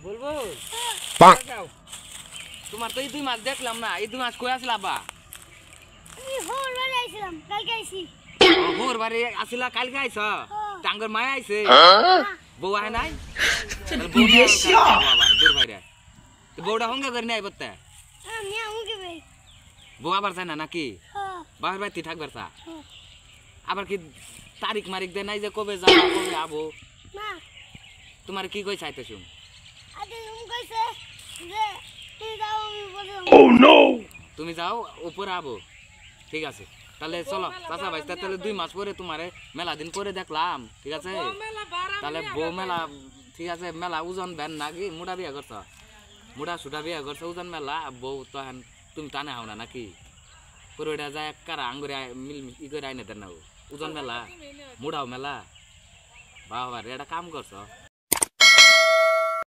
বলবো পাক। যাও তোমার তো এই দুই মাস দেখলাম না এই দুই মাস কই আসলা বা আমি হোর বাড়ি আইছিলাম কালকে আইছি ভোর বাড়ি আসিলা কালকে আইছ টাঙ্গর মায়া আইছে বউ আহে নাই তাহলে বউ নিয়ে আবার দূর বাইরে তো বউটা হঙ্গা করে নাই বলতে আমি আমুকে ভাই বউ আবার যায় না নাকি হ্যাঁ বাবার বাড়িতে থাকবার তা হ্যাঁ। আবার কি তারিখ মারিক দেয় নাই যে কবে যাবো কবে আবো না তোমার কি কই চাইতে শুন আগে কইছে যে তুই যাও আমি বলে তুমি যাও উপরে আবো ঠিক আছে তাহলে চলো চাচা ভাই তাহলে 2 মাস পরে তোমারে মেলা দিন পরে দেখলাম ঠিক আছে তাহলে বউ মেলা ঠিক আছে মেলা ওজন বেন নাকি মুড়া বিয়া করছ মুড়া সুটা বিয়া করছ ওজন মেলা বউ তো এখন তুমি টানে হাও না নাকি পুরোটা যায় কারা আঙ্গুরে মিল ই করে আইনে দেন না ওজন মেলা মুড়াও মেলা বাবা এটা কাম করছ